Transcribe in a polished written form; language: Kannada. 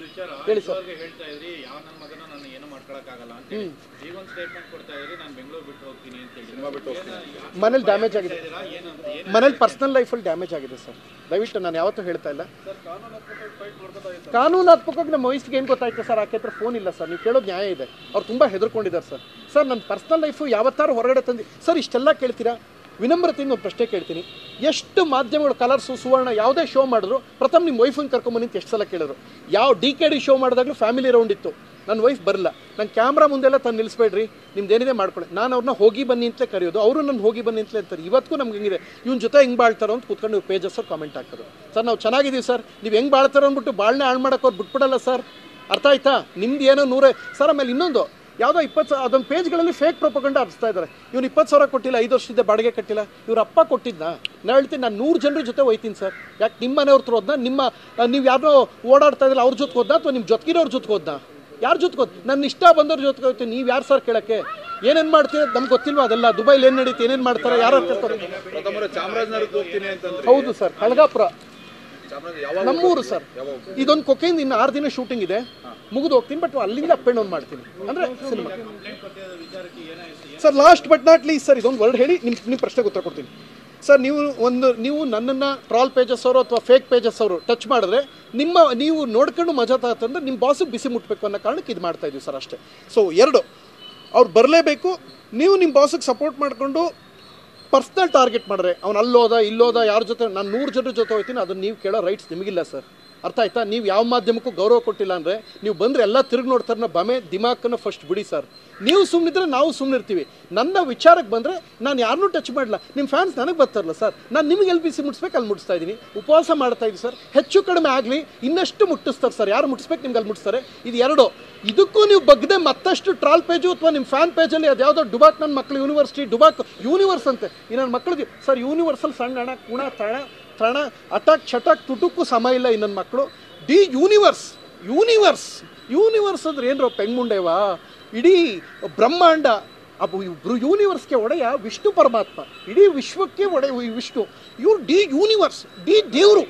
ಹೇಳಿ ಸರ್. ಹೇಳ್ತಾ ಇದ್ರಿ ಯಾವ ನನ್ನ ಮಗನ ನಾನು ಏನು ಮಾಡ್ಕೊಳಕ್ಕಾಗಲ್ಲ ಅಂತ ಹೇಳಿ ಈಗ ಒಂದು ಸ್ಟೇಟ್ಮೆಂಟ್ ಕೊಡ್ತಾ ಇದ್ರಿ ನಾನು ಬೆಂಗಳೂರು ಬಿಟ್ಟು ಹೋಗ್ತೀನಿ ಅಂತ ಹೇಳಿ ಸಿನಿಮಾ ಬಿಟ್ಟು ಹೋಗ್ತೀನಿ ಮನೇಲಿ ಡ್ಯಾಮೇಜ್ ಆಗಿದೆ, ಮನೇಲಿ ಪರ್ಸನಲ್ ಲೈಫಲ್ಲಿ ಡ್ಯಾಮೇಜ್ ಆಗಿದೆ ಸರ್. ದಯವಿಟ್ಟು ನಾನು ಯಾವತ್ತೂ ಹೇಳ್ತಾ ಇಲ್ಲ. ಕಾನೂನಾತ್ಮಕವಾಗಿ ನಮ್ಮ ವಯಸ್ಸಿಗೆ ಏನು ಗೊತ್ತಾಯ್ತು ಸರ್, ಆಕೆ ಹತ್ರ ಫೋನ್ ಇಲ್ಲ ಸರ್. ನೀವು ಕೇಳೋದು ನ್ಯಾಯ ಇದೆ. ಅವ್ರು ತುಂಬ ಹೆದರ್ಕೊಂಡಿದ್ದಾರೆ ಸರ್. ಸರ್ ನನ್ನ ಪರ್ಸನಲ್ ಲೈಫು ಯಾವತ್ತಾರು ಹೊರಗಡೆ ತಂದು ಸರ್ ಇಷ್ಟೆಲ್ಲ ಕೇಳ್ತೀರಾ? ವಿನಮ್ರತೆಯಿಂದ ಒಂದು ಪ್ರಶ್ನೆ ಕೇಳ್ತೀನಿ. ಎಷ್ಟು ಮಾಧ್ಯಮಗಳು ಕಲರ್ಸು ಸುವರ್ಣ ಯಾವುದೇ ಶೋ ಮಾಡಿದ್ರು ಪ್ರಥಮ ನಿಮ್ಮ ವೈಫನ್ನು ಕರ್ಕೊಂಬಂದು ಅಂತ ಎಷ್ಟು ಸಲ ಕೇಳಿದ್ರು? ಯಾವ DKD ಶೋ ಮಾಡಿದಾಗಲೂ ಫ್ಯಾಮಿಲಿ ರೌಂಡ್ ಇತ್ತು. ನನ್ನ ವೈಫ್ ಬರಲ್ಲ, ನಂಗೆ ಕ್ಯಾಮ್ರಾ ಮುಂದೆಲ್ಲ ತಂದು ನಿಲ್ಲಿಸ್ಬೇಡ್ರಿ, ನಿಮ್ದು ಏನಿದೆ ಮಾಡ್ಕೊಳ್ಳಿ. ನಾನು ಅವ್ರನ್ನ ಹೋಗಿ ಬನ್ನಿ ಅಂತಲೇ ಕರೆಯೋದು, ಅವರು ನನ್ನ ಹೋಗಿ ಬನ್ನಿ ಅಂತಲೇ ಅಂತಾರೆ. ಇವತ್ತಿಗೂ ನಮ್ಗೆ ಹೆಂಗಿದೆ ಇವನ ಜೊತೆ ಹೆಂಗೆ ಬಾಳ್ತಾರೋ ಅಂತ ಕೂತ್ಕೊಂಡು ನೀವು ಪೇಜಸ್ ಅವ್ರು ಕಾಮೆಂಟ್ ಹಾಕೋದು. ಸರ್ ನಾವು ಚೆನ್ನಾಗಿದ್ದೀವಿ ಸರ್, ನೀವು ಹೆಂಗೆ ಬಾಳ್ತಾರೋ ಅಂದ್ಬಿಟ್ಟು ಬಾಳ್ನೆ ಹಾಳು ಮಾಡೋಕೆ ಅವ್ರು ಬಿಟ್ಬಿಡಲ್ಲ ಸರ್. ಅರ್ಥ ಆಯ್ತಾ? ನಿಮ್ದು ಏನೋ 100 ಸರ್. ಆಮೇಲೆ ಇನ್ನೊಂದು ಯಾವುದೋ 20 ಅದೊಂದು ಪೇಜ್ಗಳಲ್ಲಿ ಫೇಕ್ ಪ್ರೊಪಗಂಡ ಹರಿಸ್ತಾ ಇದ್ದಾರೆ. ಇವ್ನು 20,000 ಕೊಟ್ಟಿಲ್ಲ, 5 ವರ್ಷದಿಂದ ಬಾಡಿಗೆ ಕಟ್ಟಿಲ್ಲ, ಇವ್ರ ಅಪ್ಪ ಕೊಟ್ಟಿದ್ನ. ನಾನು ಹೇಳ್ತೀನಿ, ನಾನು 100 ಜನರ ಜೊತೆ ಹೋಯ್ತೀನಿ ಸರ್. ಯಾಕೆ ನಿಮ್ಮ ಮನೆಯವ್ರ ಹತ್ರ ಹೋದ್ನಾ, ನೀವು ಯಾರೋ ಓಡಾಡ್ತಾ ಇದ್ದಿಲ್ಲ ಅವ್ರ ಜೊತೆ ಹೋದ್ನಾ, ಅಥವಾ ನಿಮ್ಮ ಜೊತೆಗಿರೋರ ಜೊತೆ ಹೋದ್ನಾ? ಯಾರ ಜೊತೆ ಹೋದ್? ನನ್ನ ಇಷ್ಟ ಬಂದವ್ರ ಜೊತೆಗೆ ಹೋಗ್ತೀನಿ. ನೀವು ಯಾರು ಸರ್ ಕೇಳೋಕ್ಕೆ? ಏನೇನು ಮಾಡ್ತೀರ ನಮ್ಗೆ ಗೊತ್ತಿಲ್ವಾ? ಅದೆಲ್ಲ ದುಬೈಲಿ ಏನು ನಡೀತಿ, ಏನೇನು ಮಾಡ್ತಾರೆ, ಯಾರು ಕರ್ತಾರೆ? ಹೌದು ಸರ್, ಕಳಗಾಪುರ ನಮ್ಮೂರು ಸರ್. ಇದೊಂದು ಕೊಕೆಯಿಂದ ಇನ್ನು 6 ದಿನ ಶೂಟಿಂಗ್ ಇದೆ, ಮುಗಿದು ಹೋಗ್ತೀನಿ. ಬಟ್ ಅಲ್ಲಿಂದ ಅಪ್ ಆ್ಯಂಡ್ ಡೌನ್ ಮಾಡ್ತೀನಿ ಅಂದರೆ cinema. Sir last but not least sir, ಇದೊಂದು ವರ್ಡ್ ಹೇಳಿ ನಿಮ್ಮ ಪ್ರಶ್ನೆಗೆ ಉತ್ತರ ಕೊಡ್ತೀನಿ ಸರ್. ನೀವು ನನ್ನನ್ನು ಟ್ರಾಲ್ ಪೇಜಸ್ ಅವರು ಅಥವಾ ಫೇಕ್ ಪೇಜಸ್ ಅವರು ಟಚ್ ಮಾಡಿದ್ರೆ ನೀವು ನೋಡ್ಕೊಂಡು ಮಜಾ ತಗೊಂಡ್ರೆ ನಿಮ್ಮ ಬಾಸಿಗೆ ಬಿಸಿ ಮುಟ್ಟಬೇಕು ಅನ್ನೋ ಕಾರಣಕ್ಕೆ ಇದು ಮಾಡ್ತಾ ಇದ್ದೀವಿ ಸರ್, ಅಷ್ಟೇ. ಸೊ 2 ಅವ್ರು ಬರಲೇಬೇಕು. ನೀವು ನಿಮ್ಮ ಬಾಸಿಗೆ ಸಪೋರ್ಟ್ ಮಾಡಿಕೊಂಡು ಪರ್ಸ್ನಲ್ ಟಾರ್ಗೆಟ್ ಮಾಡಿದ್ರೆ ಅವ್ನು ಅಲ್ಲೋದ ಇಲ್ಲೋದ ಯಾರ ಜೊತೆ, ನಾನು 100 ಜನರ ಜೊತೆ ಹೋಗ್ತೀನಿ, ಅದನ್ನು ನೀವು ಕೇಳೋ ರೈಟ್ಸ್ ನಿಮಗಿಲ್ಲ ಸರ್. ಅರ್ಥ ಆಯ್ತಾ? ನೀವು ಯಾವ ಮಾಧ್ಯಮಕ್ಕೂ ಗೌರವ ಕೊಟ್ಟಿಲ್ಲ ಅಂದರೆ ನೀವು ಬಂದರೆ ಎಲ್ಲ ತಿರುಗಿ ನೋಡ್ತಾರೆ. ಬಮೆ ದಿಮಾಕನ್ನು ಫಸ್ಟ್ ಬಿಡಿ ಸರ್. ನೀವು ಸುಮ್ಮನಿದ್ರೆ ನಾವು ಸುಮ್ಮನೆ ಇರ್ತೀವಿ. ನನ್ನ ವಿಚಾರಕ್ಕೆ ಬಂದರೆ ನಾನು ಯಾರನ್ನೂ ಟಚ್ ಮಾಡಲ್ಲ. ನಿಮ್ಮ ಫ್ಯಾನ್ಸ್ ನನಗೆ ಬರ್ತಾರಲ್ಲ ಸರ್, ನಾನು ನಿಮಗೆ ಎಲ್ಲಿ ಬಿಸಿ ಮುಟ್ಟಿಸ್ಬೇಕು ಅಲ್ಲಿ ಮುಟ್ಟಿಸ್ತಾ ಇದ್ದೀನಿ. ಉಪವಾಸ ಮಾಡ್ತಾ ಇದ್ದೀವಿ ಸರ್. ಹೆಚ್ಚು ಕಡಿಮೆ ಆಗಲಿ, ಇನ್ನಷ್ಟು ಮುಟ್ಟಿಸ್ತಾರೆ ಸರ್. ಯಾರು ಮುಟ್ಟಿಸ್ಬೇಕು ನಿಮ್ಗೆ ಅಲ್ಲಿ ಮುಟ್ಟಿಸ್ತಾರೆ. ಇದು 2. ಇದಕ್ಕೂ ನೀವು ಬಗ್ಗದೆ ಮತ್ತಷ್ಟು ಟ್ರಾಲ್ ಪೇಜು ಅಥವಾ ನಿಮ್ಮ ಫ್ಯಾನ್ ಪೇಜಲ್ಲಿ ಅದ್ಯಾವುದೋ ಡುಬಾಕ್ ನನ್ನ ಮಕ್ಕಳು ಯೂನಿವರ್ಸಿಟಿ ಡುಬಾಕ್ ಯೂನಿವರ್ಸ್ ಅಂತೆ. ಈ ನನ್ನ ಮಕ್ಕಳಿಗೆ ಸರ್ ಯೂನಿವರ್ಸಲ್ ಸಣ್ಣ ಹಣ ಕುಣ ತಣ ಅಟಾಕ್ ಚಟಾಕ್ ತುಟುಕು ಸಮ ಇಲ್ಲ. ಈ ನನ್ನ ಮಕ್ಕಳು ಯೂನಿವರ್ಸ್ ಅಂದ್ರೆ ಏನ್ರೋ ಪೆಂಗುಂಡೆವಾ? ಇಡೀ ಬ್ರಹ್ಮಾಂಡ ಯೂನಿವರ್ಸ್ಗೆ ಒಡೆಯ ವಿಷ್ಣು ಪರಮಾತ್ಮ, ಇಡೀ ವಿಶ್ವಕ್ಕೆ ಒಡೆಯ ವಿಷ್ಣು. ಇವ್ರು ಯೂನಿವರ್ಸ್, ದೇವರು.